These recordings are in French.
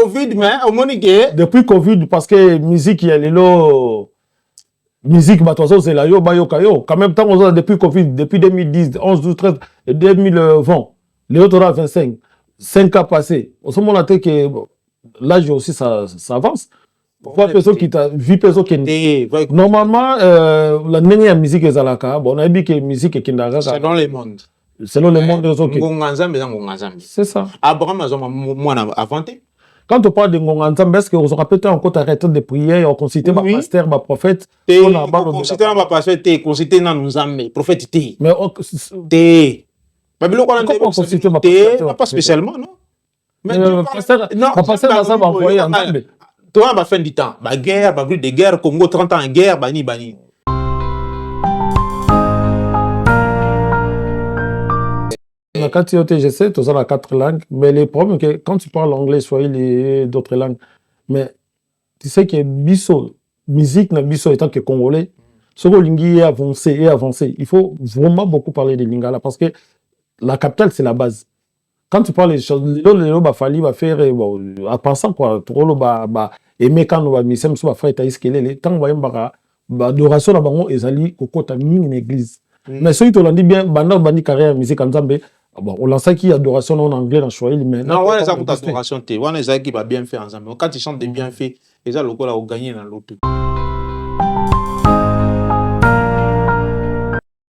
Covid, mais au moins, depuis Covid, parce que musique, il y a les lots. Musique, bah, c'est la yo, bah, yo, kayo. Quand même, tant qu'on depuis Covid, depuis 2010, 11, 12, 13, 2020, les autres, 25, 5 cas passés. Au ce moment-là, que l'âge aussi, ça avance. Voir personne qui t'a vu, personne qui normalement, la dernière musique est à la cas. Bon, on a dit que musique est kindaga. Selon les mondes. Selon les mondes, c'est ça. Abraham a moi inventé. Quand on parle de Ngonganzam, est-ce qu'on se rappelle encore arrêté de prier, on considère ma pasteur, ma prophète? On considère ma pasteur, on considère nos âmes, prophète. Mais on considère ma pasteur? Pas spécialement, non? Mais ma pasteur, ça va envoyer en Zambie. Toi, à la fin du temps, la guerre, la brûle de guerre, Congo 30 ans en guerre, bani. Quand je sais, tu as 4 langues, mais le problème est que quand tu parles anglais, swahili, d'autres langues, mais tu sais que biso, musique, biso étant que congolais, ce que l'ingui est avancé, il faut vraiment beaucoup parler de lingala parce que la capitale, c'est la base. Quand tu parles des choses, il va faire, en pensant quoi, aimer quand on va misser, on va faire taïskelele, tant on va adoration là bango ezali kokota une église. Mais ceux qui te l'ont dit bien, bandi carrière musique en Zambie, on lance qui adoration en anglais en swahili, mais non, on a adoration, on a qui va bien faire en Zambie. Quand ils chantent des bienfaits, ils ont le goal à gagner dans l'autre.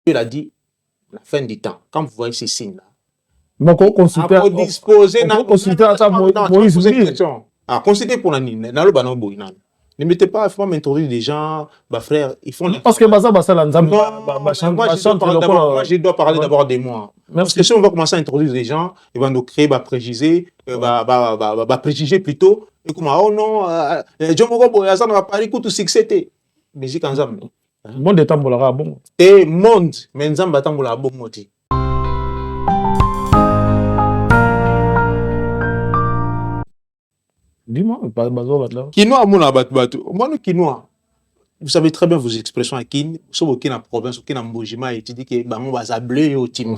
Il a dit la fin du temps. Quand vous voyez ces signes là. Donc on consulter consulter pour la nine. Ne mettez pas, il faut m'introduire des gens, frère, ils font. Parce que moi, je dois parler d'abord de moi. Parce que si on va commencer à introduire des gens, ils vont nous créer préjugés, préjugés plutôt. Et comme oh non, John Mogobo, ça ne va pas écouter tout succès. Musique en Zambie. Monde de tambola bon. Et monde, mais Zambie tambola bon moti. Dis-moi, Quinoa, quinoa. Vous savez très bien vos expressions à Kin, sauf aucun province, aucun embogiment, et tu dis que on va bleu au team.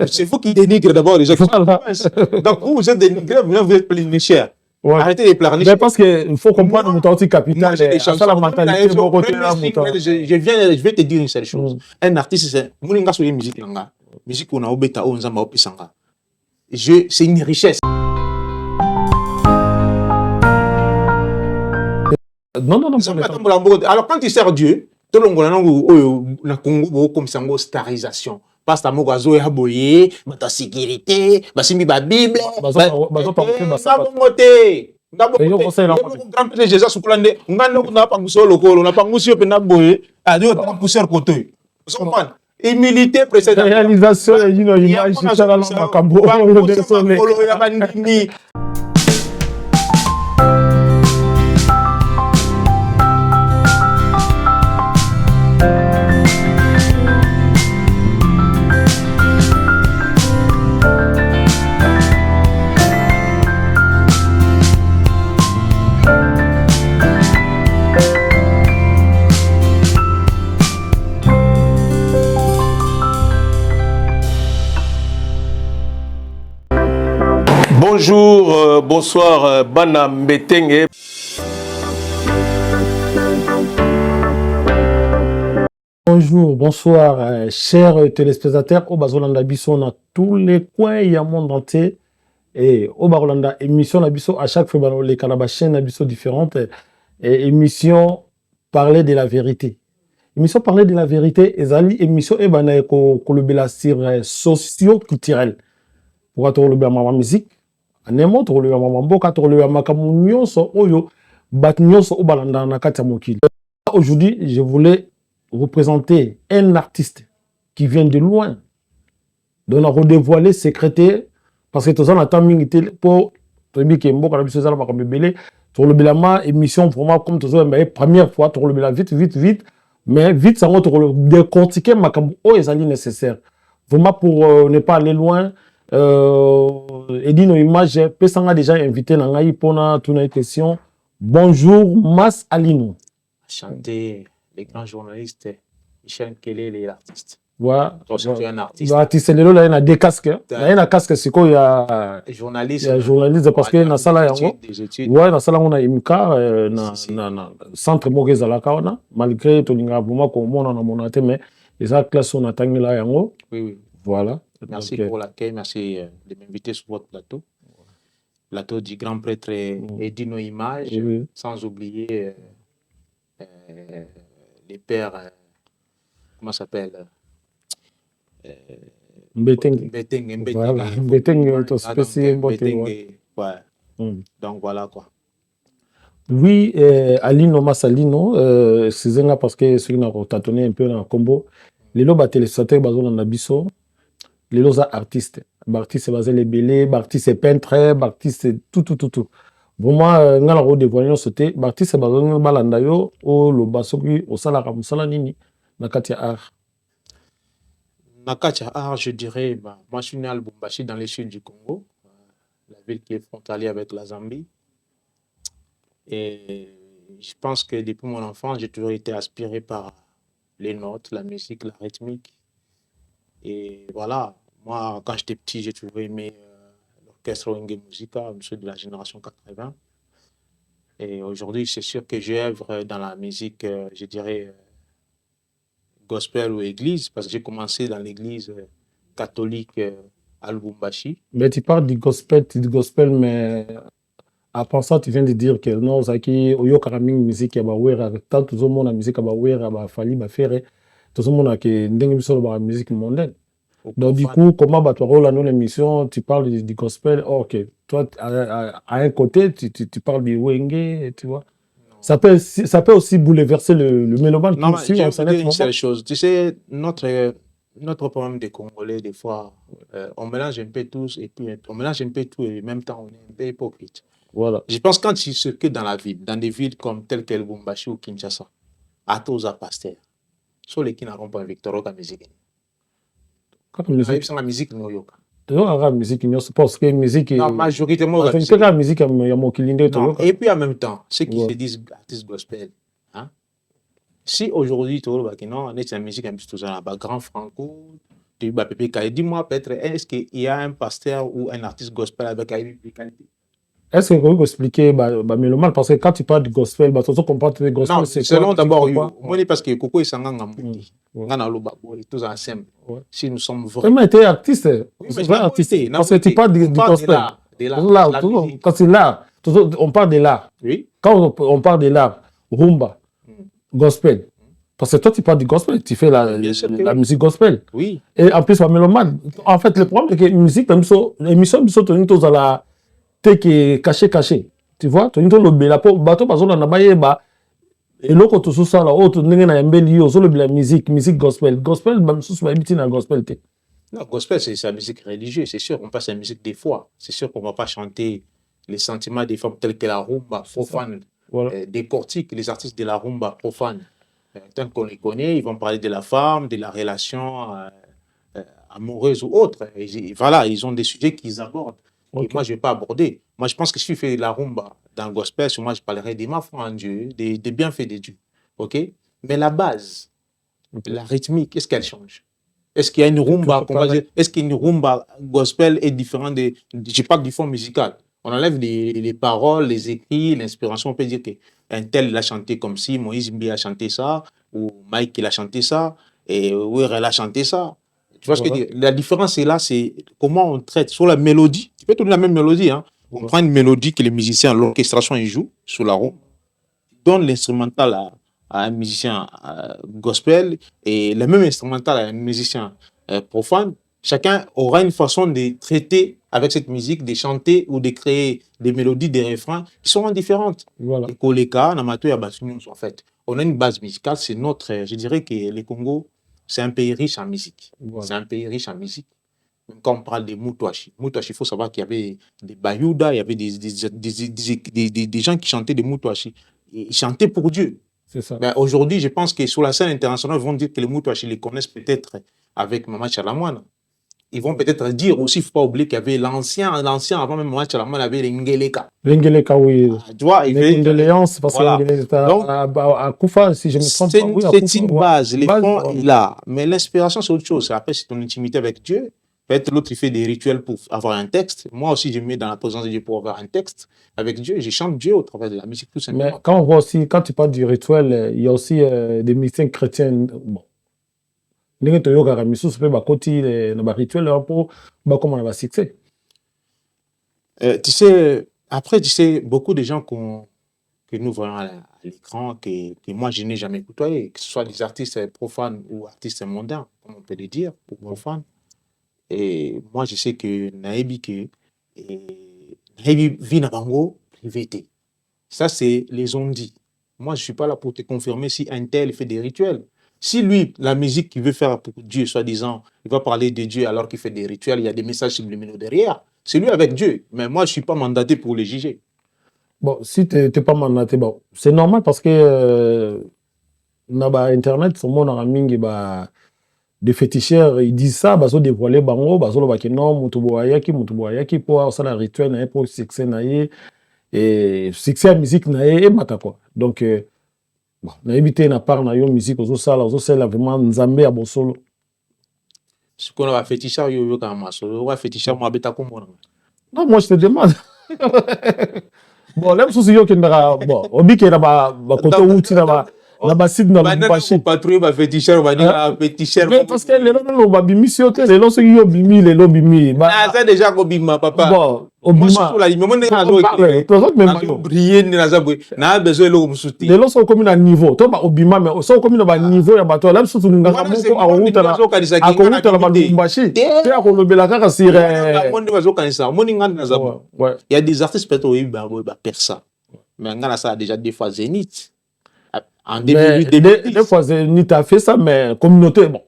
C'est vous qui dénigrez d'abord les gens. Donc vous êtes dénigré, vous êtes plein cher. Arrêtez de planer. Mais parce qu'il faut comprendre mon temps capital. Ça la mentalité. Je vais te dire une seule chose. Un artiste, c'est Moulinga sur musique langa. Musique on a obeta on zamba opisanga. C'est une richesse. Non. Alors quand tu sers Dieu, tout le monde na Congo comme ça une starisation. Parce que mogazo ya boye, ta sécurité, simbi ba Bible, grand père Jésus sukulande, ngano na panguso lokolo, na pangusio pena boye, adio ta poussière côté. Vous comprenez? Humilité précédente. Réalisation et une image sur la makambo. Bonjour, bonsoir, Bana Mbetenge. Bonjour, bonsoir, chers téléspectateurs. Au Bazolanda Bisso, dans tous les coins du monde entier. Et au Bazolanda, émission Nabisso, à chaque fois, les Canabachens Nabisso différentes. Et émission Parler de la vérité. Émission Parler de la vérité, et Zali, émission Ebana Kolobela sur socio-culturel. Pour attendre le ma musique. Nemo to le mama mboka to le makamu nyonso oyo bat nyonso obalanda na kati ya mokili. Aujourd'hui, je voulais représenter un artiste qui vient de loin. Donc on a redévoilé secrétaire parce que tous on attend mingi pour tobi ke mboka na biso za makambe belé to le bilama émission vraiment comme tous on première fois to le bila vite mais vite ça on to décortiquer makambo o ezali nécessaire. Vraiment pour ne pas aller loin. Et dit nos images, Pessanga déjà invité Nangaï pour une question. Bonjour, Mas Alino. Chanter les grands journalistes, Michel Kelly, l'artiste. Voilà. Donc, si tu es un artiste, L'artiste, il y a des casques. Il y a un casque, c'est quoi? Il y a journaliste, journaliste, parce que dans la salle, des études. ouais, dans la salle, on a IMCA, Si. centre Mogez à la Kawana, malgré tout le monde qu'on a mon athée, mais les autres classes, on a tangué là, Oui, oui. voilà. Merci Donc, pour l'accueil, merci de m'inviter sur votre plateau. Plateau du grand prêtre Edino Image, oui. sans oublier les pères, comment ça s'appelle Mbeteng. Voilà, Mbeteng, ton spécial, ouais. Donc voilà quoi. Oui, Alino Massalino, c'est là parce que c'est une rotationné un peu dans le combo. Les lobes téléspectateurs basés dans l'abisso, les lobes artistes. Artistes basés les belés, artistes peintres, artistes tout. Vraiment, dans la route de voyants sauté, artistes basés dans balandayo, au le basoki, au salara musala nini, nakatia art. Nakatia art, je dirais, bah, moi je suis né à Lubumbashi dans le sud du Congo, la ville qui est frontalière avec la Zambie. Et je pense que depuis mon enfance, j'ai toujours été aspiré par les notes, la musique, la rythmique. Et voilà, moi, quand j'étais petit, j'ai toujours aimé l'orchestre Wenge Musica, ceux de la génération 80. Et aujourd'hui, c'est sûr que j'œuvre dans la musique, je dirais, gospel ou église, parce que j'ai commencé dans l'église catholique à Lubumbashi. Mais tu parles du gospel, mais après ça, tu viens de dire que non, Zaki, Oyo Karaming, musique, Yabawera, tant tout le monde a musique, Yabawera, Fali, Bafere, tout le monde a que Ndenge Bissolo, la musique mondaine. Donc, du coup, comment tu as dans l'émission, tu parles du gospel, ok, toi, à un côté, tu parles du Wenge, tu vois. Ça peut aussi bouleverser le mélomane. Non, mais je vais te dire une seule chose. Tu sais, notre problème des Congolais, des fois, on mélange un peu tous, et puis on mélange un peu tout, et en même temps, on est un peu hypocrite. Voilà. Je pense que quand tu circules dans la ville, dans des villes comme telles que Lubumbashi ou Kinshasa, à Toza Pasteur, sur les qui n'ont pas Victor Oka musique. Quand la musique, nous yoka. La musique, parce que la musique. Non, majoritairement, la musique, il y a mon kilindé. Et puis en même temps, ceux qui se disent artistes gospel, hein, si aujourd'hui, tu vois, on est la musique un peu tout ça, grand Franco, dis-moi peut-être, est-ce qu'il y a un pasteur ou un artiste gospel avec une qualité? Est-ce que vous pouvez expliquer Mélomane, parce que quand tu parles du gospel, tu comprends que le gospel, c'est quoi? Selon d'abord, moi, parce que Koko est sangant Ngambouti, tous ensemble. Si nous sommes vraiment. Tu es artiste. Oui, mais artiste. Parce que tu parles du gospel. Quand c'est l'art, on parle de l'art. Oui. Quand on parle de l'art, rumba, gospel. Parce que toi, tu parles du gospel, tu fais la musique gospel. Oui. Et en plus, Mélomane, en fait, le problème, c'est que la musique, l'émission, tu as la qui est caché. Tu vois, tu as le bateau, parce que et l'autre, tout ça, là, autre, la musique gospel. Gospel, gospel. Non, gospel, c'est la musique religieuse, c'est sûr. On passe à la musique des fois. C'est sûr qu'on ne va pas chanter les sentiments des femmes tels que la rumba profane. Voilà. Décortique les artistes de la rumba profane. Tant qu'on les connaît, ils vont parler de la femme, de la relation amoureuse ou autre. Et voilà, ils ont des sujets qu'ils abordent. Okay. Et moi, je ne vais pas aborder. Moi, je pense que si je fais de la rumba dans le gospel, moi, je parlerai de ma foi en Dieu, des bienfaits de Dieu. OK? Mais la base, la rythmique, est-ce qu'elle change? Est-ce qu'il y a une rumba, est-ce qu'une rumba gospel est différente de. Je parle du fond musical. On enlève les paroles, les écrits, l'inspiration. On peut dire qu'un tel l'a chanté comme si, Moïse Mbi a chanté ça, ou Mike il a chanté ça, et Ouirel a chanté ça. Tu vois ce que je veux dire? La différence est là, c'est comment on traite sur la mélodie. Tu peux donner la même mélodie. Hein. On prend une mélodie que les musiciens, l'orchestration, ils jouent sur la roue. Donne l'instrumental à un musicien gospel et le même instrumental à un musicien profane. Chacun aura une façon de traiter avec cette musique, de chanter ou de créer des mélodies, des refrains qui seront différentes. Voilà. Et Koleka, Namato et Abatunions, en fait. On a une base musicale, c'est notre. Je dirais que les Congo, c'est un pays riche en musique. Voilà. C'est un pays riche en musique. Même quand on parle de Moutouachi, il faut savoir qu'il y avait des Bayouda, il y avait des gens qui chantaient des Moutouachi. Ils chantaient pour Dieu. C'est ça. Mais aujourd'hui, je pense que sur la scène internationale, ils vont dire que les Moutouachi les connaissent peut-être avec Mama Chalamwana. ils vont peut-être dire aussi, il ne faut pas oublier qu'il y avait l'ancien avant même moi, il y avait l'Ngeleka. L'Ngeleka, oui. Tu vois, il les fait condoléances, parce voilà. que à Koufa, si je me trompe pas, oui, c'est une base, les fonds, il a. Mais l'inspiration, c'est autre chose. Après, c'est ton intimité avec Dieu. Peut-être l'autre, il fait des rituels pour avoir un texte. Moi aussi, je me mets dans la présence de Dieu pour avoir un texte avec Dieu. Je chante Dieu au travers de la musique, tout simplement. Mais quand on voit aussi, quand tu parles du rituel, il y a aussi des musiciens chrétiens. Bon. Ndenge toyokaka misusu mpe bakoti na barituel mpo bakoma na basuccès. Tu sais, après, tu sais, beaucoup de gens que nous voyons à l'écran, que moi, je n'ai jamais côtoyé, que ce soit des artistes profanes ou artistes mondains, comme on peut le dire, ou profanes. Et moi, je sais que Naebi vit dans Bango privé. Ça, c'est les on-dit. Moi, je ne suis pas là pour te confirmer si un tel fait des rituels. Si lui, la musique qu'il veut faire pour Dieu, soi-disant, il va parler de Dieu alors qu'il fait des rituels, il y a des messages subliminaux derrière. C'est lui avec Dieu. Mais moi, je ne suis pas mandaté pour le juger. Bon, si tu n'es pas mandaté, bon, c'est normal parce que dans Internet, tout le monde a mis des féticheurs, ils disent ça, ils ont dévoilé bango, ils ont dit non, mutuboyaki pour ça le rituel pour succès et succès à musique et mata quoi. Donc bon, na évité na part na yo musique aux ça vraiment nzambe à bosolo. Ce qu'on a féticheur yo quand même solo, ouais féticheur moi beta comme non, moi je te demande. Bon, là je suis yo qui bon, obi qui na ba côté outi na ba na ba site na ba bashi patrouille ba féticheur va dire féticheur parce que les gens ba bimi si hôtel les gens sont yo bimi les lo bimi ah ça déjà ko bima papa bon moi surtout la mais moi na zo briller na za boy na besoin lo musuti les gens sont comme un niveau to ba obima mais sont comme un niveau ya bato là surtout nganga moko a outa na ba lumbashi te a ko lobela kaka sire monde bazo kanisa moni ngana na za il y a des artistes peut-être oui ba persa mais ngana ça a déjà des fois Zénith. En 2008, des fois, Zénith a fait ça, mais communauté, bon.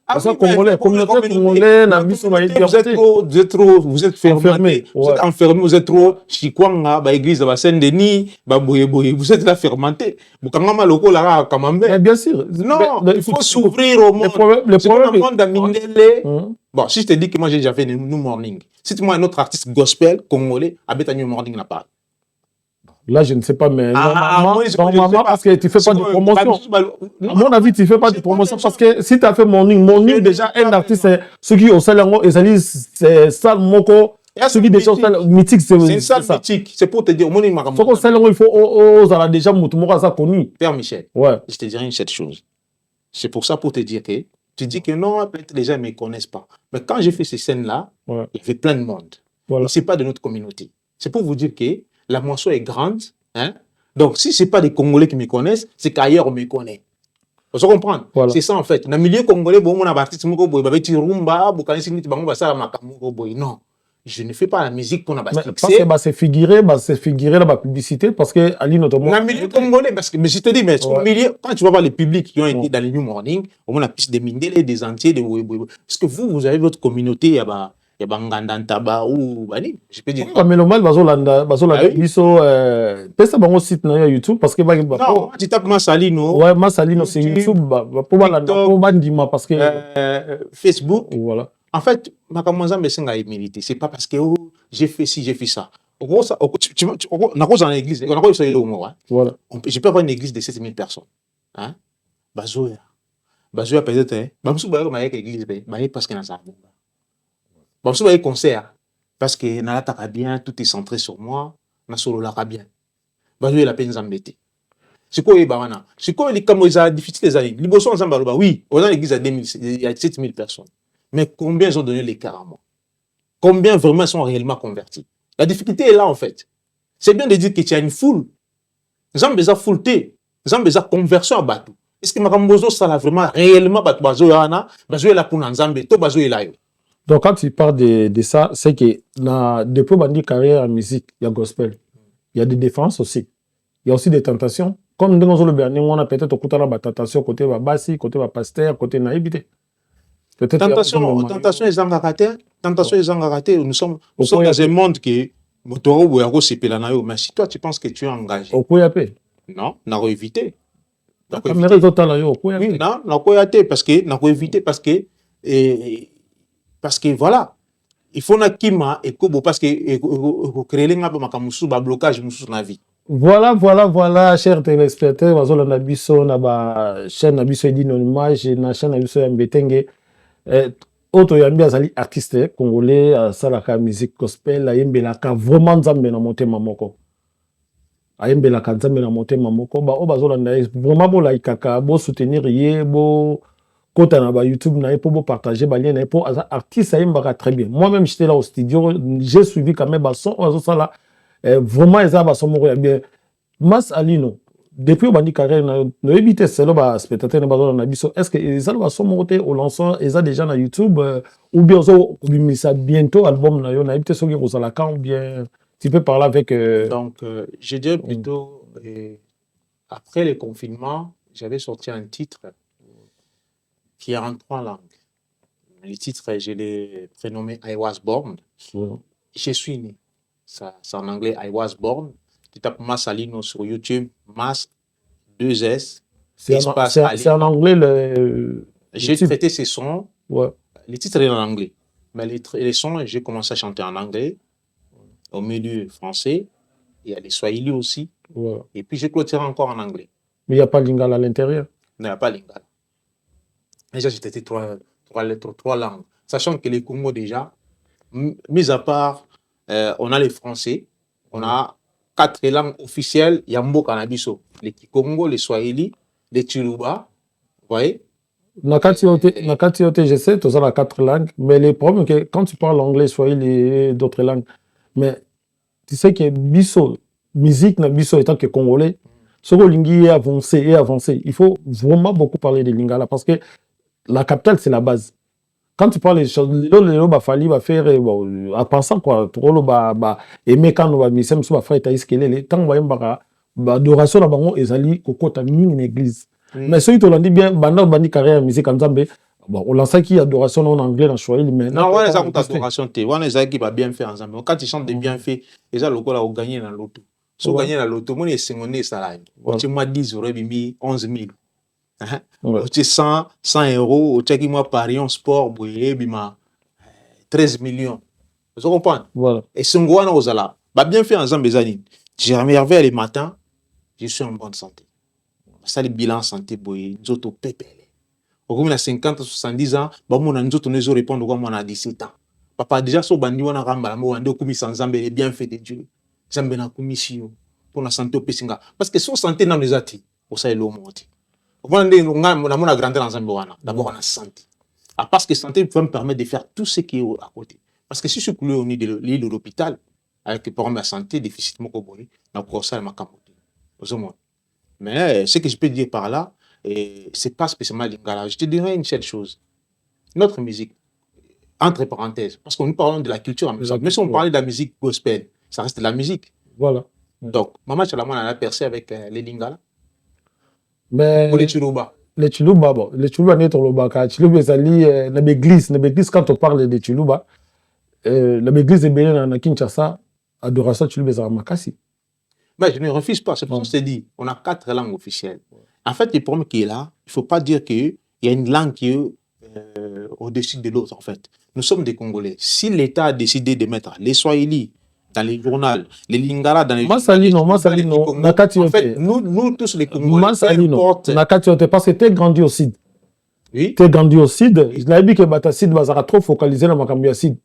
Parce que communauté congolais, vous êtes fermé. Vous êtes enfermé, vous êtes trop chikwanga, ba église, ba Saint-Denis, ba boye, vous êtes là fermenté. Bukangama loko la kamambe. Bien sûr. Non, il faut s'ouvrir au monde. Le problème, bon, si je te dis que moi j'ai déjà fait New Morning, cite-moi un autre artiste gospel congolais, habite New Morning n'a pas. Là, je ne sais pas, mais normalement, parce que tu ne fais pas de promotion. À mon avis, tu ne fais pas de promotion parce que si tu as fait Morning, déjà, un artiste, ceux qui ont salaire, c'est ça, moko. Ceux qui déjà mythique, c'est une salle mythique. C'est pour te dire, Morning, il faut déjà Moutoumora, ça connu. Père Michel, ouais. Je te dirais une seule chose. C'est pour ça, pour te dire que tu dis que non, peut-être les gens ne me connaissent pas. Mais quand j'ai fait ces scènes-là, il y avait plein de monde. Voilà. Ce n'est pas de notre communauté. C'est pour vous dire que la moisson est grande, hein? Donc si ce n'est pas des Congolais qui me connaissent, c'est qu'ailleurs on me connaît. Vous comprenez? Voilà. C'est ça en fait. Dans le milieu congolais, bon, on a artiste non, je ne fais pas la musique pour la parce que c'est figuré dans la publicité parce que Ali notamment. Dans le milieu congolais, parce que mais je te dis, mais milieu, quand tu vas voir les publics qui ont été dans les New Morning, on a plus des Mindele, des entiers, des parce que vous avez votre communauté, je peux dire. Mais le mal, biso pesa bango site na YouTube parce que non, tu tapes Massalino. Ouais, Massalino c'est YouTube pour bandima parce que Facebook. Voilà. En fait, ma kamwanza senga humilité, c'est pas parce que j'ai fait ci, j'ai fait ça. On a dans l'église, on a quoi sur voilà. Je peux avoir une église de 7000 personnes. Hein? Bazoya peut-être hein. Bamsou ba ko église parce que na ça. Bon, si vous avez concert, parce que Nalataka bien, tout est centré sur moi, Nasolo laka bien. Bah, je vais la peine d'embêter. C'est quoi les barana? C'est quoi les camoisa difficiles les années? Liboso en Zambarouba, oui, on a l'église à 2000, il y a 7000 personnes. Mais combien ils ont donné l'écart à moi? Combien vraiment sont réellement convertis? La difficulté est là en fait. C'est bien de dire que tu as une foule. Zambeza foulté, Zambeza conversion à Batou. Est-ce que Makambozo ça l'a vraiment réellement Batou Yana, Bazo est là pour Nzambe, to Bazo est là. Donc, quand tu parles de ça, c'est que depuis ma carrière en musique, il y a gospel. Il y a des défenses aussi. Il y a aussi des tentations. Comme nous avons le dernier, on a peut-être des tentations côté Bassi, côté pasteur, côté naïveté. Tentation est engagée. Nous sommes dans un monde qui est. Mais si toi, tu penses que tu es engagé. Non, on a évité. Oui, non, on a évité parce que. parce que voilà, il faut na kima et kobo parce que créer les ngaba makamusu ba blocage musu na vie. Voilà, chers téléspectateurs, bazolanda biso na ba chaîne na biso Edine Image na chaîne na biso ya Mbetenge. Auto yambi azali artiste congolais asalaka musique gospel ayembelaka vraiment nzambe na motema moko. Ayembelaka nzambe na motema moko ba o bazolanda vraiment bo laikaka bo soutenir ye bo kota na ba YouTube na po bo partager ba lien na po artiste ayembaka très bien. Moi-même j'étais là au studio, j'ai suivi quand même ba son ozo sala vraiment eza ba son moko ya bien. Mas Alino depuis au bandi carrière no éviter selo ba spectateur na bazolanda biso est-ce que eza ba son moko au lancement eza déjà na YouTube ou bien ozo bimisa bientôt album na yo na éviter soki kozala quand ou bien tu peux parler avec Donc je dirais plutôt après le confinement, j'avais sorti un titre qui est en 3 langues. Le titre, je l'ai prénommé I Was Born. Je suis né. Ça, c'est en anglais I Was Born. Tu tapes Mas Alino sur YouTube, Mas 2S. C'est en anglais j'ai traité ces sons. Ouais. Le titre est en anglais. Mais les sons, j'ai commencé à chanter en anglais, au milieu français. Il y a les Swahili aussi. Ouais. Et puis, j'ai clôturé encore en anglais. Mais il n'y a pas Lingala à l'intérieur. Non, il n'y a pas Lingala. Déjà, j'ai traité 3 langues. Sachant que les Congo, déjà, mis à part, on a les Français, on a 4 langues officielles. Il y a Mbo Kanabiso, les Kikongo, les Swahili, les Chiluba. Vous voyez? Nakati Ote, je sais, tu as 4 langues. Mais le problème, c'est que quand tu parles anglais, Swahili et d'autres langues, mais tu sais que Biso, musique, Biso étant que congolais, ce que Lingui est avancé, il faut vraiment beaucoup parler de Lingala parce que la capitale, c'est la base. Quand tu parles des choses, il fallait faire, en pensant quoi, aimer quand on va misem sur la frère Taïs Kelele, tant on va adoration là bango ezali kokota une église. Mais ceux qui te l'ont dit bien, banda bandi carrière musique en Zambie, bon, on lance qui adoration en anglais en Swahili, mais non, on les a adoration te, on les a qui va bien faire ensemble. Quand ils chantent des bienfaits, ils ont le goal à gagner dans l'auto. Si on gagne dans l'auto, on est singondé ça là. Tu m'as 10 euros, 11 000. Tu 100 euros, tu as moi Paris en sport, bouillé, bima 13 millions. Vous comprenez? Voilà. Et si on a osala, bah bien fait ensemble les années. J'ai remerveillé les matins, je suis en bonne santé. Ça le bilan santé bouillé, nous autres pépé. Au a 50 70 ans, bah mon nous autres nous répondre comme on a 17 ans. Papa déjà so bandi wana ramba mo ande komi sans Zambé les bienfaits de Dieu. Zambé na commission pour la santé au pesinga parce que so santé dans les ati, au ça est l'homme. On a grandi dans Zambouana. D'abord, on a santé. Parce que santé peut me permettre de faire tout ce qui est à côté. Parce que si je suis coulé au nid de l'île de l'hôpital, avec le programme de santé, déficit, on a ça ma camoté. Mais ce que je peux dire par là, c'est pas spécialement Lingala. Je te dirais une seule chose. Notre musique, entre parenthèses, parce que nous parlons de la culture en musique. Mais si on parlait de la musique gospel, ça reste de la musique. Voilà. Donc, Maman Chalaman a percé avec les Lingala. Mais pour les Chiluba. Les Chiluba, bon, les Chiluba n'est pas Chiluba, c'est l'église. L'église, quand on parle de Chiluba, l'église est bien à Kinshasa, adoration Chiluba, c'est à Makassi. Mais je ne refuse pas, c'est pour ça que je te dis, on a 4 langues officielles. En fait, le problème qui est là, il ne faut pas dire qu'il y a une langue qui est au-dessus de l'autre, en fait. Nous sommes des Congolais. Si l'État a décidé de mettre les Swahili dans les journaux, les Lingala dans les journaux, en fait, nous tous les Congolais, parce que tu es grandi au Sud. Oui. Tu es grandi au Sud. Je l'ai dit que Batasid va trop focaliser dans ma Sud.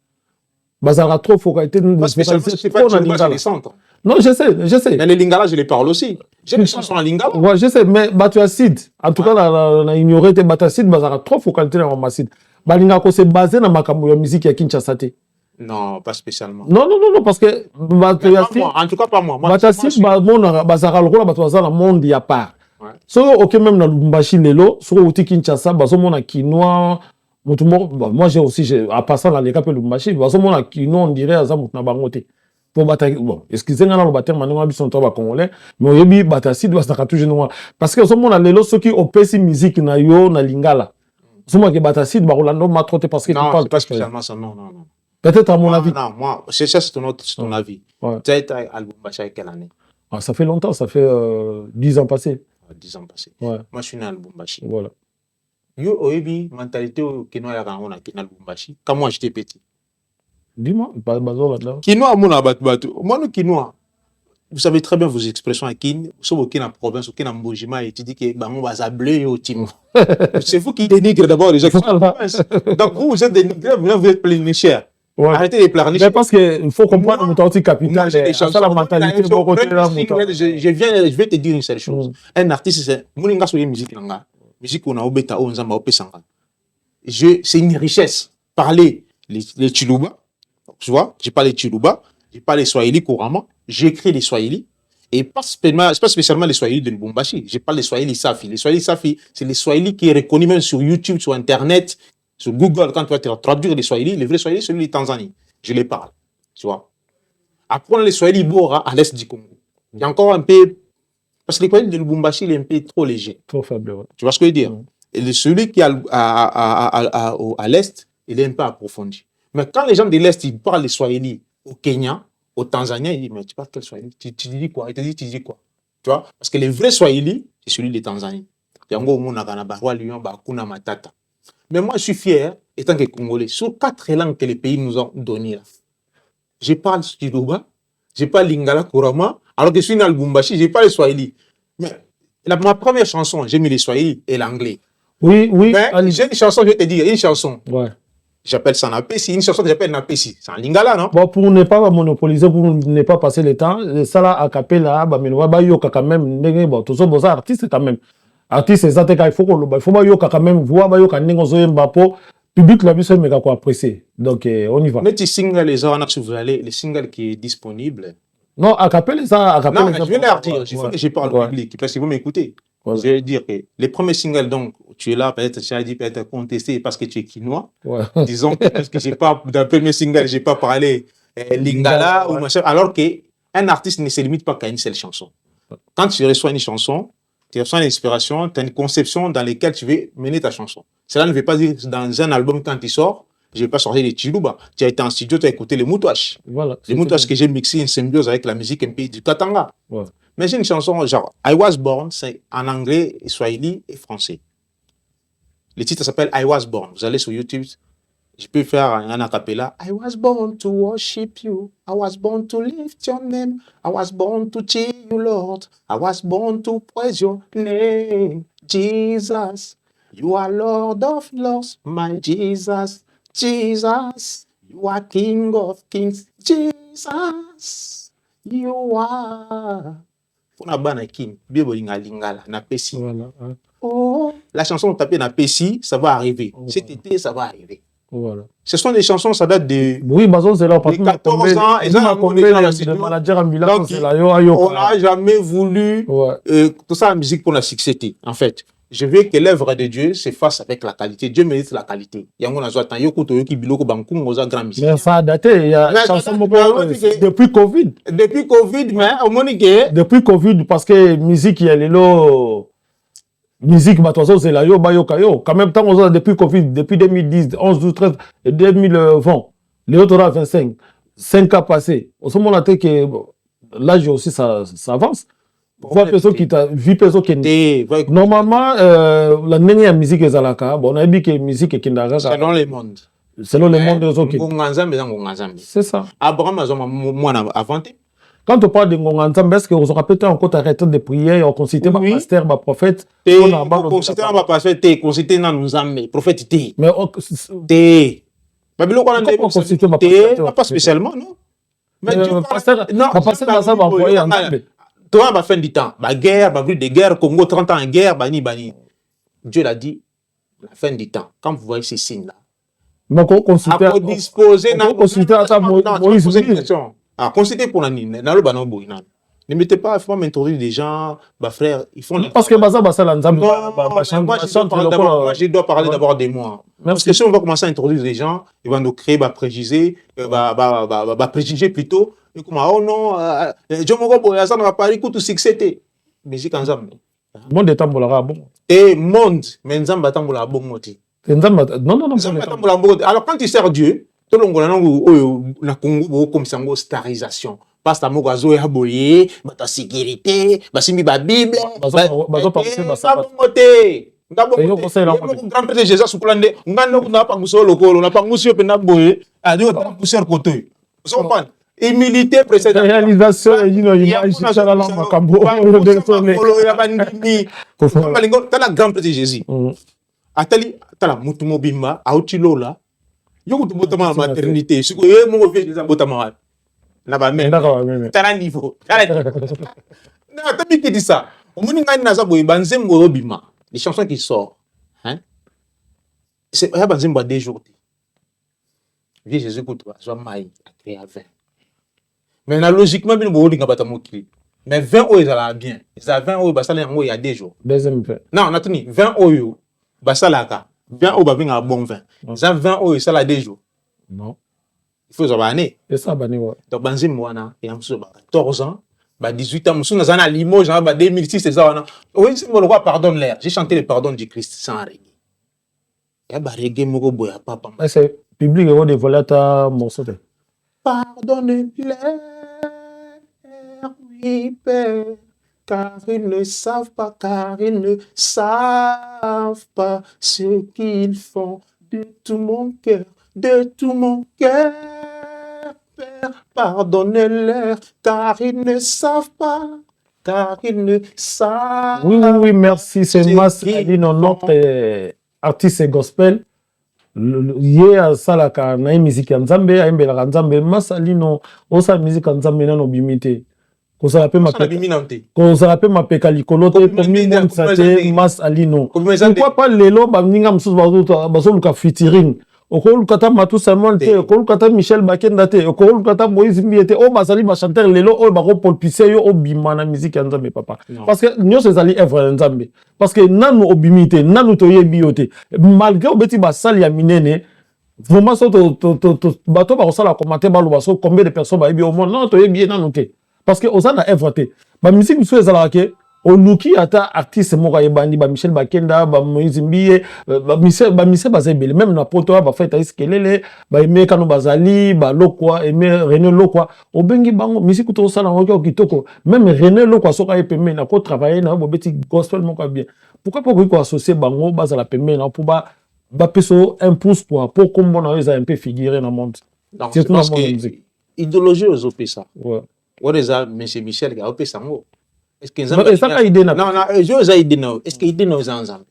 Bazara trop focalisé. Parce que c'est pas dans les centres. Non, je sais. Mais les Lingala, je les parle aussi. J'ai des chansons en Lingala. Ouais, je sais, mais Batasid, en tout cas, on a ignoré que Batasid, Bazara trop focalisé dans ma Sud. Balingako c'est basé dans ma musique à Kinshasa. Non, pas spécialement. Non, parce que en tout cas pas moi. Batasid, Bazara le rôle, Bazara le monde y a part. So ok même dans Lubumbashi lelo, so au Kinshasa, Bazomona Kinois. Moi j'ai aussi à passant dans les cap Lubumbashi, Bazomona Kinois on dirait Azamut na bangote. Pour bataille bon, excusez-moi dans le bataille maintenant ils sont trois congolais, mais oyebi Batasid doit s'aka toujours parce que Bazomona lelo ceux qui opesi musique na yo na lingala. Bazomona que Batasid ba Rolando m'a trotté parce que tu parles pas spécialement ça non. Peut-être à mon avis. Non, moi, c'est ton avis. Tu as été à Lubumbashi à quelle année? Ah, ça fait longtemps, ça fait 10 ans passés. 10 ans passés. Ouais. Moi, je suis né à Lubumbashi. Voilà. Yo oyebi mentalité kinois ya kango na Lubumbashi quand moi j'étais petit. Dis-moi, bazolanda. Kinois mona batu. Moi no kinois. Vous savez très bien vos expressions à Kin, sauf aucun en province, aucun en Mbojima, et tu dis que bango baza bleu au team. C'est vous qui dénigrez d'abord les gens. Donc vous êtes dénigrés, vous êtes plein cher. Ouais. Arrêtez de pleurnicher. Mais parce qu'il faut comprendre mon temps capital. Ça la mentalité de côté là. Je vais te dire une seule chose. Un artiste, c'est Moulinga sur musique langa. Musique on a obeta on zamba opesanga. C'est une richesse. Parler les Chiluba, tu vois, j'ai pas les Chiluba, j'ai pas les Swahili couramment, j'écris les Swahili. Et pas spécialement les Swahili de Lubumbashi. J'ai pas les Swahili Safi. Les Swahili Safi, c'est les Swahili qui est reconnu même sur YouTube, sur Internet, sur Google. Quand tu vas traduire les Swahili, les vrais Swahili, celui de Tanzanie. Je les parle. Tu vois. Apprendre les Swahili Bora à l'est du Congo. Il y a encore un peu. Parce que les Swahili de Lubumbashi, il est un peu trop léger. Trop faible. Ouais. Tu vois ce que je veux dire? Et celui qui est à l'est, il est un peu approfondi. Mais quand les gens de l'est, ils parlent les Swahili au Kenya, au Tanzanie, il dit, mais tu parles quel Swahili? Tu dis quoi? Il te dit, tu dis quoi? Tu vois? Parce que les vrais Swahili, c'est celui de Tanzanie. Mais moi, je suis fier, étant que Congolais, sur 4 langues que les pays nous ont données là. Je parle Chiluba, je parle Lingala couramment, alors que je suis dans le Lubumbashi, je parle Swahili. Mais ma première chanson, j'ai mis les Swahili et l'anglais. Oui, oui. Mais j'ai une chanson, je vais te dire, une chanson. Ouais. J'appelle ça Napesi, une chanson que j'appelle Napesi. C'est en lingala, non? Bon, pour ne pas monopoliser, pour ne pas passer le temps, ça là, a cappella, quand même, bon, tout ça, bon, ça, artiste quand même. Artiste, c'est ça, il faut quand même voir, public la vie, c'est méga quoi apprécier. Donc, on y va. Mais tu singles les gens, si vous allez, les singles qui est disponible. Non, a cappella, ça, a cappella. Non, je vais leur dire, je parle au public, parce que vous m'écoutez. Ouais. Je vais dire que les premiers singles, donc, tu es là, peut-être, tu as dit, peut-être contesté parce que tu es quinois. Ouais. Disons que parce que j'ai pas, dans le premier single, j'ai pas parlé lingala ou machin, alors qu'un artiste ne se limite pas qu'à une seule chanson. Quand tu reçois une chanson, tu reçois une inspiration, tu as une conception dans laquelle tu veux mener ta chanson. Cela ne veut pas dire dans un album, quand il sort, je ne vais pas sortir les Chiluba. Tu as été en studio, tu as écouté les Moutouaches. Voilà, les Moutouaches que j'ai mixé une symbiose avec la musique un peu du Katanga. Ouais. Mais j'ai une chanson genre I Was Born, c'est en anglais, swahili et français. Le titre s'appelle I Was Born. Vous allez sur YouTube, je peux faire un acapella. I was born to worship you. I was born to lift your name. I was born to cheer you, Lord. I was born to praise your name. Jesus, you are Lord of Lords, my Jesus. Jesus, you are King of Kings. Jesus, you are. Pour na bana king, biebo lingala na pesi. Voilà. Oh, la chanson tapée na pesi, ça va arriver. Voilà. Cet été, ça va arriver. Voilà. Ce sont des chansons, ça date de. Oui, c'est là, 14 ans. Et ça, on n'a jamais voulu tout ça, la musique pour la succès. En fait, je veux que l'œuvre de Dieu se fasse avec la qualité. Dieu mérite la qualité. Mais ça a daté. Il y a chanson depuis Covid. Depuis Covid, mais au moins, depuis Covid, parce que musique, il y a les lots. Musique, c'est là, quand même, temps, depuis Covid, depuis 2010, 11, 12, 13, et 2020, les autres 25, 5 ans passés. Au moment où que l'âge aussi, ça avance. Voir personne qui t'a vu, personne qui normalement, la dernière musique est à la carte. Bon, on a dit que la musique est kindaga. Selon les mondes. Selon les mondes, c'est ça. Abraham a moi inventé. Quand on parle de Ngonganzambe, est-ce qu'on aura peut-être encore arrêté de prier, on considère ma pasteur, ma prophète? On considère ma pasteur, on considère nos prophète. Mais on considère pas spécialement, non? Mais Dieu pasteur, ma pasteur n'a pas envoyé en Zambé. Toi, ma fin du temps, ma guerre, ma brûle de guerre, Congo 30 ans en guerre, bani. Dieu l'a dit, la fin du temps. Quand vous voyez ces signes-là, mais on considère à disposer Moïse. Ah, considérez pour la nine. Ne mettez pas, il ne faut pas m'introduire des gens, bah frère, ils font. Parce que moi, je dois parler d'abord de moi. Parce que si on va commencer à introduire des gens, ils vont nous créer préjugés, préjugés plutôt. Et comme, oh non, je me vais pas écouter tout succès. Musique ensemble. Monde est tambola bon. Et monde, mais ensemble tambola bon moti. Non. Alors quand tu sers Dieu, tout le monde na Congo comme ça une starisation. Pasteur Mogazo ya boye, ta sécurité, basimbi ba Bible, grand prêtre Jésus Soukolande, on n'a pas moussé le col, on n'a pas moussé le naboé, à deux poussières côté. Vous comprenez? Humilité précédente. Réalisation, il y a une image, ça la langue, Macambo, t'as la grand prêtre Jésus. Atali, t'as la moutoumobima, à Outilola, yo botama maternité, si vous avez mon vieux Jésus botama. Là-bas, mais t'as un niveau. Non, t'as bien qui dit ça. Au moins, il y a des banzem robima. Les chansons qui sortent. Hein? C'est pas banzem bois des jours. Vieux Jésus écoute, soit maï, à créer à 20. Mais logiquement, bien, on va pas moquer. Mais 20 euros, ils allaient bien. Ils avaient 20 euros, bah ça, il y a des jours. Non, on a tenu 20 euros, bah ça, là, 20 euros, bah bien, un bon 20. Ils avaient 20 euros, ça, là, des jours. Non. Il faut avoir année. C'est ça, ouais. Donc, banzem, moi, il y a 14 ans. 18 ans, je suis à Limoges, 2006, c'est ça. Oui, c'est mon roi, pardonne l'air. J'ai chanté le pardon du Christ sans reggae. Il y a des reggae, mon boy, papa. C'est public, on dévoile ta morceau. Pardonne l'air, oui, Père, car ils ne savent pas ce qu'ils font de tout mon cœur, Père, pardonnez-leur, car ils ne savent pas. Oui, merci. C'est Mas Alino, notre artiste gospel. Hier, salaka na musique en Nzambe, aimbela Nzambe, Mas Alino, osa musique en Nzambe na no bimité. Ko ça rappelle ma pekalikolo te komi mon sate Mas Alino. Pourquoi pas lelo ba ninga msusu bazo luka featuring. Okolu kata Matou Samuel te, okolu kata Michel Bakenda te, okolu kata Moïse Mbiete, o basali ba chanteur lelo o ba ko polpise yo obima na musique ya Nzambe papa. Parce que nyo se zali œuvre Nzambe. Parce que nanu obimite, nanu to yebi yote. Malgré obeti ba sali ya minene, vraiment so bato ba sala commenter ba lo ba so combien de personnes ba yebi au monde, non to yebi nanu te. Parce que osana œuvre te. Ba musique so ezala ke Oluki ata artiste moko yebandi ba Michel Bakenda ba Moïse Mbie ba Michel bazebele même na poto ba feta iskelele ba Emeka no bazali ba Lokwa René Lokwa obengi bango musique to sala ngoko kitoko même René Lokwa soka epeme na ko travailler na bobeti gospel moko bien pourquoi pas ko associer bango bazala peme na pour ba peso un pouce quoi pour comme on a un peu figuré dans le monde c'est parce que idéologie aux opesa ouais what is that monsieur Michel ga opesa ngo. Est-ce que Nzambe je idée non est-ce que idée non Nzambe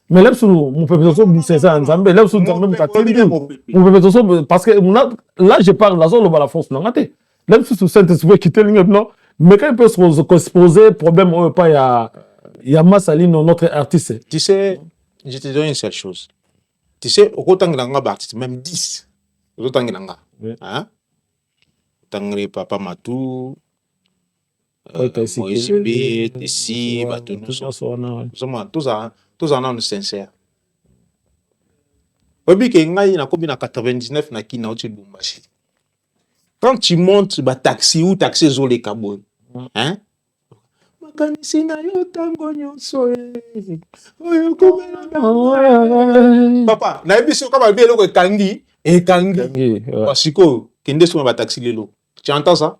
mais là mon peuple so c'est ça Nzambe là so Nzambe mutatendi mon peuple so parce que là je parle la zone la force non ngate là so Saint-Esprit qui te ligne non mais quand il peut se poser problème pas il y a Masalino notre artiste tu sais je te donne une seule chose tu sais au tanganga artiste même 10 au tanganga hein tangre papa Matou Moïse B, Tessi, tous en ont sincère. Na 99 na kina au Lubumbashi. Quand tu montes ba taxi ou taxi zolé kabo, hein? Makanisi na yo tango nyonso oyo komela. Papa, na ebiso kama belo ko kangi Wasiko kende so ba taxi lelo. Tu entends ça?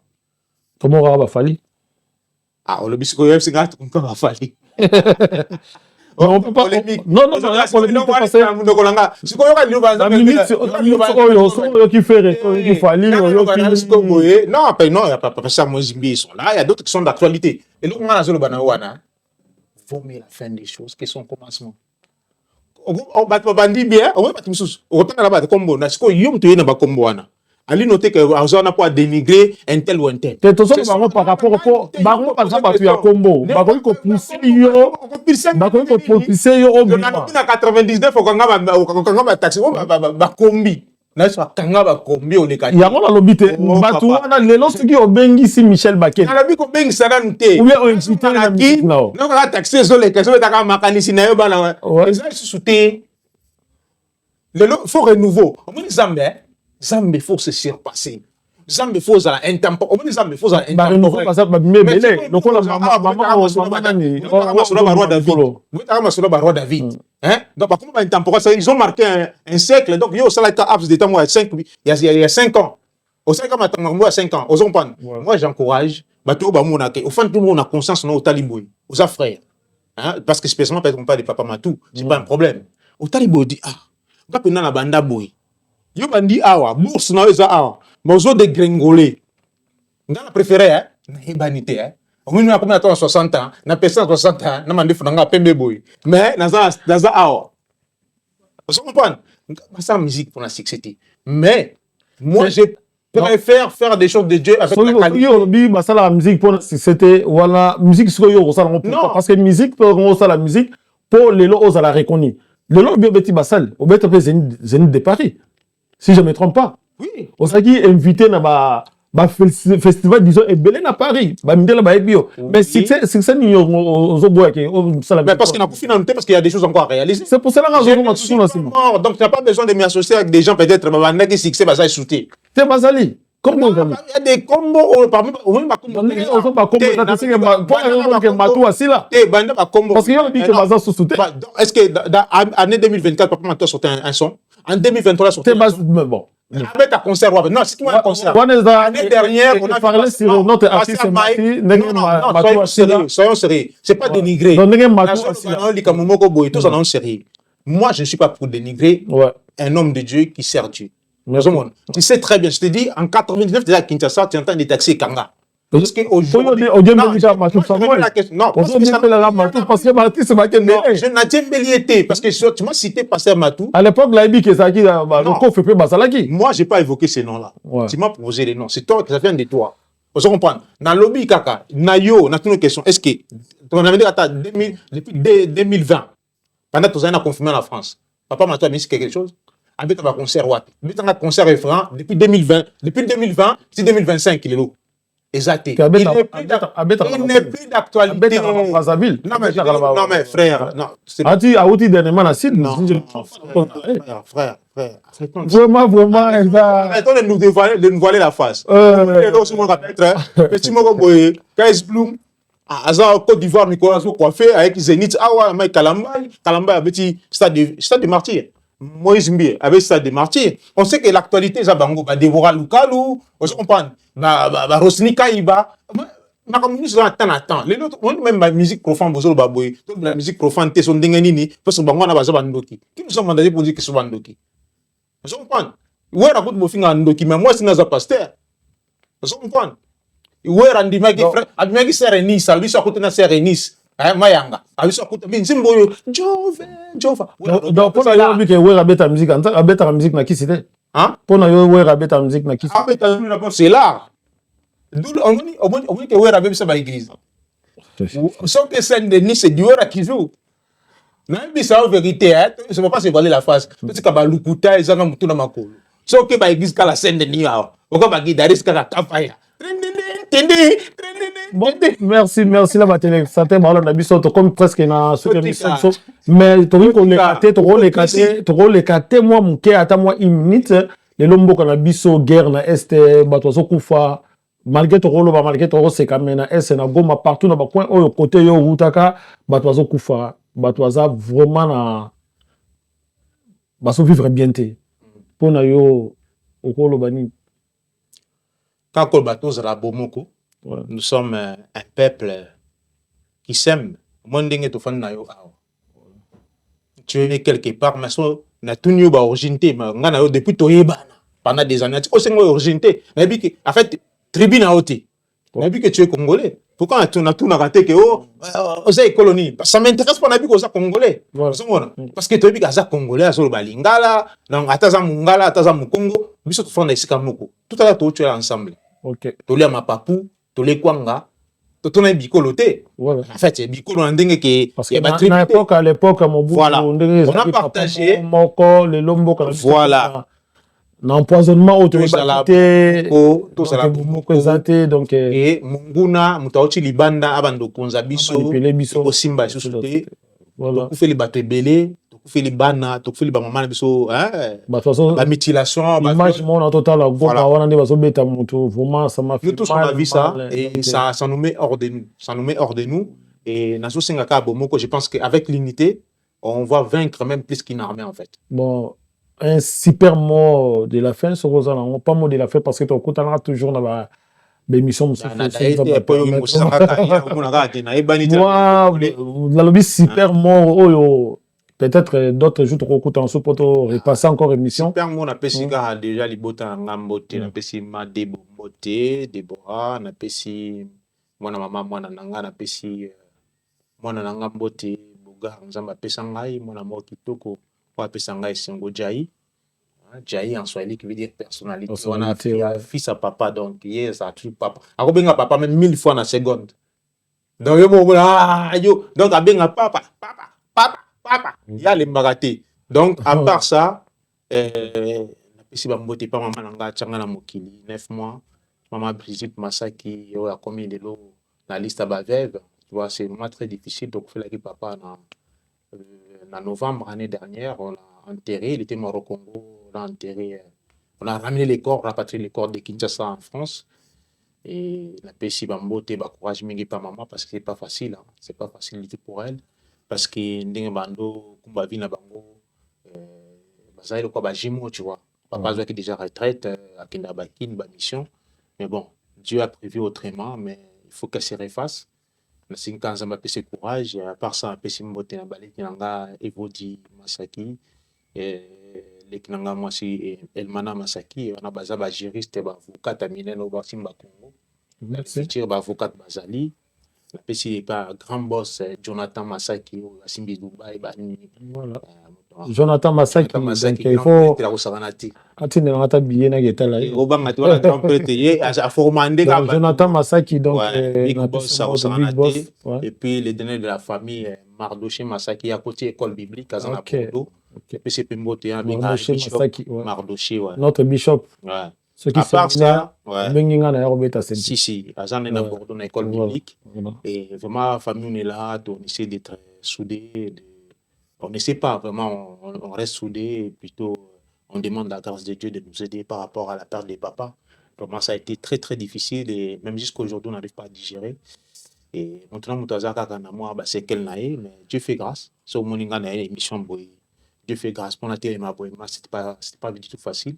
Comment on va fali? Ah, le biscuit est c'est gâteau comme va fallu. On peut pas. Non, polémique parce que si quoi il va la minute qui fait qui fallait non, après non, il y a pas ça moi ils sont là, il y a d'autres qui sont d'actualité. Et là on a sur le banawana. Vomir la fin des choses qui sont commencement. On va pas dire bien, on va pas tout on va là-bas combo na siko yom to yena ba combo wana. Ali noter que on n'a pas dénigré un tel ou un tel. C'est tout ça par rapport au baron par exemple tu as combo. Baron ko pousser yo. Baron ko pousser yo au bima. Na 99 ko kanga taxi ba kombi. Na so kanga ba kombi o leka. Ya ngona lobite batu wana lelo soki obengi si Michel Bakenda. Na bi ko bengi sana nte. Ou bien on inciter na musique now. Non ka taxi zo leka so ta ka makanisi na yo bana. Ezali souté. Lelo faut renouveau. On dit Zambé. Zambe faut se surpasser. Zambe faut à intemporel. On dit Zambe faut à intemporel. Parce que mais donc on a roi David. Hein? Donc par contre intemporel, ils ont marqué un siècle. Donc yo ça là abs de temps moi 5 il y a 5 ans. Au 5 ans maintenant moi 5 ans. Aux moi j'encourage bato ba monaka. Au fond tout le monde a conscience no taliboy. Aux frères. Hein? Parce que spécialement, peut-être, on parle de Papa Matou, c'est pas un problème. Au talibo dit, ah, pas pendant la banda boy. Yo bandi awa, bourse na eza awa. Mozo de gringolé. Nga na préféré, hein? Na hibanité, hein? Au moins, on a 60 ans, na personne 60 ans, na mandi funa nga pembe boy. Mais, naza awa. Vous comprenez? C'est la musique pour la succès. Mais, moi, je préfère faire des choses de Dieu avec la qualité. Ça la musique pour c'était voilà musique sur yo ça parce que musique pour ça la musique pour les lots à la reconnu. Le lot bien petit basal au bet Zénith de Paris. Si je me trompe pas. Oui. On s'est dit invité na ba festival disons et belé à Paris. Ba mindela ba bio. Mais c'est ni aux bois qui mais parce qu'on a fini parce qu'il y a des choses encore à réaliser. C'est pour cela que donc tu n'as pas besoin de m'associer avec des gens peut-être qui succès va ça sauter. C'est basali. Comment il y a des combos parmi parce qu'il y a dit que Baza sous-souté. Est-ce que dans l'année 2024 Papa Matou a sorti un son en 2023 a sorti bon avec un concert non c'est moi un concert l'année dernière on a parlé sur notre artiste soyons sérieux c'est pas dénigrer tous sérieux moi je ne suis pas pour dénigrer un homme de Dieu qui sert Dieu. Tu sais très bien, je te dis, en 99, déjà à Kinshasa, tu entends des taxis Kanga. Parce qu'aujourd'hui. Non, parce que tu m'as cité Pasteur Matou. À l'époque, moi, je n'ai pas évoqué ces noms-là. Tu m'as posé les noms. C'est toi que ça vient de toi. Vous comprenez? Dans le lobby, Kaka, Nayo, on a une question. Est-ce que, on avait dit depuis 2020, pendant que tu as confirmé la France, Papa Matou a mis quelque chose? Avec un concert, un concert référent depuis 2020, c'est 2025 qu'il est là. Exact. Il n'est plus d'actualité. Non mais frère, non. Frère. Vraiment. Arrêtons de nous voiler la face. Petit mot comme Kais Bloom. Azar Côte d'Ivoire, Nicolas coiffé avec Zénith. Ah ouais, mais Kalamba avait dit stade de martyr. Moïse Mbi avec ça des martyrs. On sait que l'actualité, ça bango, Déborah Lukalou, on se comprend, Rosni Kaïba, ma communauté, ça attend. Les autres, même la musique profane, vous avez la musique profane, t'es son dinganini, parce que bango n'a pas bandoki. Qui nous sommes mandés pour dire que c'est bandoki? Vous comprenez? Où est la route de Mofinga Ndoki, mais moi, c'est Naza Pasteur. Vous comprenez? Où est Randimagi, frère, Adimagi Serenis, à lui, ça coûte na Serenis. Mayanga abiso akuta binzimboyo Jova donc pour la musique ouais beta musique en beta musique na kisite hein pour na yo ouais beta musique na kisite c'est l'art d'où on dit que ouais rabé ça ba église sans que Saint-Denis c'est du ora qui joue na bisa vérité hein ça va pas se voiler la face parce que ba lukuta ezanga mutu na makolo so que ba église kala Saint-Denis awa okaba guitariste kala kafaya. Bon, merci la matinée. Ça t'est mal, on a vu ça comme presque dans ce émission. Mais tu les caté, moi, mon cœur, attends moi une minute. Les lombo qu'on a vu sur guerre na est, batozo kufa. Malgré ton rôle, malgré ton rôle, c'est quand même na est, na goma partout dans le coin, au côté yo routaka, batozo kufa, batoza vraiment na, baso vivre bien té. Pour na yo, au rôle bani. Quand Kolbato Zara Bomoko, nous sommes un peuple qui s'aime. Tu es quelque part, mais na tout new ba originté, mais depuis Toyebana pendant des années. Oh c'est originté. Mais en fait tribu na ôté. Mais que tu es congolais. Pourquoi tu n'as tout raté que c'est colonie? Ça m'intéresse pas nabi que ça congolais. Parce que tu es bien congolais sur le balingala, donc ataza mungala, ataza mukongo, biso tu fais des sikamoko. Tout à l'heure tu es ensemble. OK. Tu les Mapapu, tu les Kwanga, tu les bicoloté. En fait, c'est bicolo en dingue qui est à l'époque voilà. On a partagé les lombo voilà. L'empoisonnement autorisé donc et munguna mutaochi libanda abando konza biso osimba susute voilà ku fait les bateaux belé ku fait les bana ku fait les maman biso la mutilation image mon total voilà on a baso beta mutu vraiment ça m'a fait nous tous on a vu ça et ça nous met hors de nous et naso singaka bomoko je pense qu'avec l'unité on va vaincre même plus qu'une armée en fait. Bon, un super mot de la fin sur Rosa, pas mot de la fin parce que tu as toujours l'émission na été po yo musanga ya mona ka na ebanité moi la lobby super mort oyo peut-être d'autres jours trop en sous poto repasser encore émission super mort na pesi ka déjà libota ngambote na pesi ma debo mbote Deborah na pesi mwana mama mwana nanga na pesi mwana nanga mbote buga nzamba pesa ngai mwana mo kitoko kwa pesa ngai singo jai Jai en swahili qui veut dire personnalité. On a fils à papa, donc yes, a tout papa. Ako benga papa même 1000 fois na seconde. Donc yo, donc a benga papa. Il y a les mbagate. Donc à part ça, na pesi ba mbote pa mama nanga tchanga na mokili 9 mois. Maman Brigitte Masaki yo a commis de l'eau na liste ba veuve. Tu vois, c'est vraiment très difficile donc fait la papa na novembre année dernière, on l'a enterré, il était mort au Congo. On a enterré, on a ramené les corps, rapatrié les corps de Kinshasa en France. Et la PSI Bambote, courage mingi pa maman parce que c'est pas facile, hein. C'est pas facile du tout pour elle. Parce que ndenge bando, kumba vina bango, bazaï le quoi bajimo, tu vois. Papa qui est déjà retraite, à Kenda Bakin, mission. Mais bon, Dieu a prévu autrement, mais il faut qu'elle se refasse. Na sinka nzamba pese courage, à part ça, PSI Mbote na balé kinanga Evodi Masaki. Les kinanga moi si Elmana Masaki on a baza ba juriste ba avocat tamine no ba simba Congo merci tire ba avocat bazali la pesi pas grand boss Jonathan Masaki au simbi Dubai ba voilà Jonathan Masaki donc il faut la rosavanati atine ngata biye na geta la robanga to la tempête ye a formandé Jonathan Masaki donc big boss rosavanati et puis les derniers de la famille Mardoché Masaki à côté école biblique à Zana Bordeaux. PC Pembote, Mardoché, ouais. Notre bishop. Ouais. Ce qui à part ça, si, à Zana na Bordeaux, dans l'école biblique. Et vraiment, la famille, on est là, on essaie d'être soudés. On n'essaie pas vraiment, on reste soudés et plutôt on demande la grâce de Dieu de nous aider par rapport à la perte des papas. Vraiment, ça a été très très difficile et même jusqu'à aujourd'hui, on n'arrive pas à digérer. Et maintenant, c'est quel naïe, mais Dieu fait grâce. C'est au moment où on a une émission. Dieu fait grâce pour la télé, c'était pas du tout facile.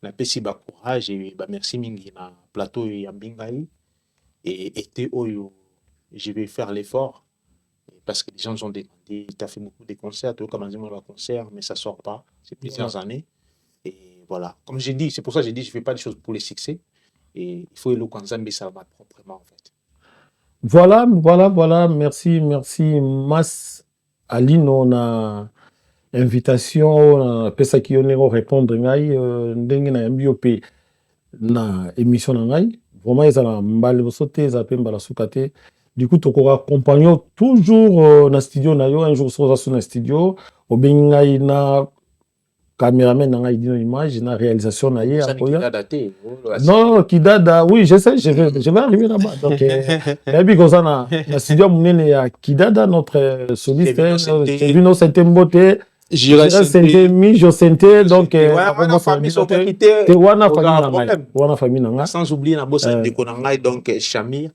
La PSI ba courage et ba merci mingi na plateau ya Mbingai et été oyo je vais faire l'effort parce que les gens ont demandé, tu as fait beaucoup de concerts, tu as commencé un concert mais ça sort pas, c'est plusieurs années et voilà. Comme j'ai dit, c'est pour ça que j'ai dit je fais pas des choses pour les succès et il faut le Kanzambe ça va proprement en fait. Voilà, merci Mas Alino na invitation pesa ki onero répondre ngai ndenge na yambi na émission na ngai vraiment ezala mbale sauter za pe mbala sukate du coup tokora accompagner toujours na studio na yo un jour sur na studio obengai na caméraman na ngai dino image na réalisation na ye akoya non Kidada oui je sais je vais arriver là-bas donc yabi kozana na studio munene ya Kidada notre soliste Vino Sentembote J'irai Josente donc wana famille nanga sans oublier na bossa ndeko na ngai donc Chamir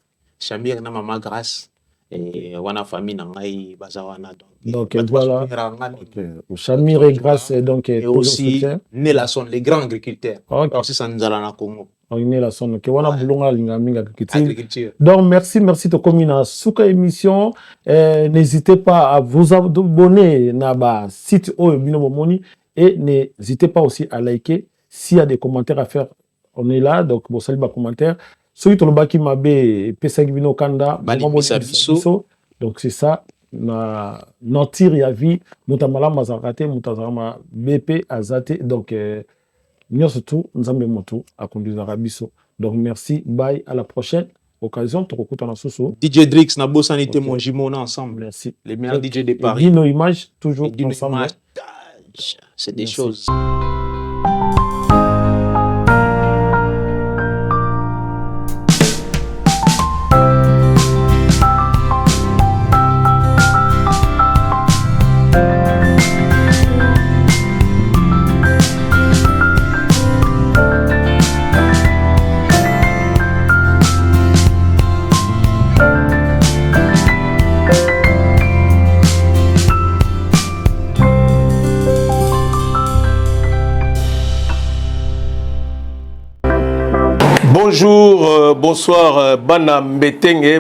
na mama Grâce et wana famille na ngai baza wana donc voilà Chamir et Grâce donc et aussi Nelson les grands agriculteurs aussi ça nous allons na Congo Nelson que wana bulonga linga minga agriculture donc merci to komina suka émission n'hésitez pas à vous abonner na ba site Bino Bomoni et n'hésitez pas aussi à liker s'il y a des commentaires à faire on est là donc bon salut ba commentaire celui to lobaki mabe pesa Bino Kanda donc c'est ça na notir ya vie mutamala mazakate mutazama BP azate donc nous surtout nous avons moto à conduire à biso donc merci bye à la prochaine occasion to kokuta na soso DJ Drix na bosanité mon jimon ensemble merci les meilleurs DJ de Paris et nos images toujours ensemble c'est des choses Bonjour, bonsoir, Bana Mbetenge.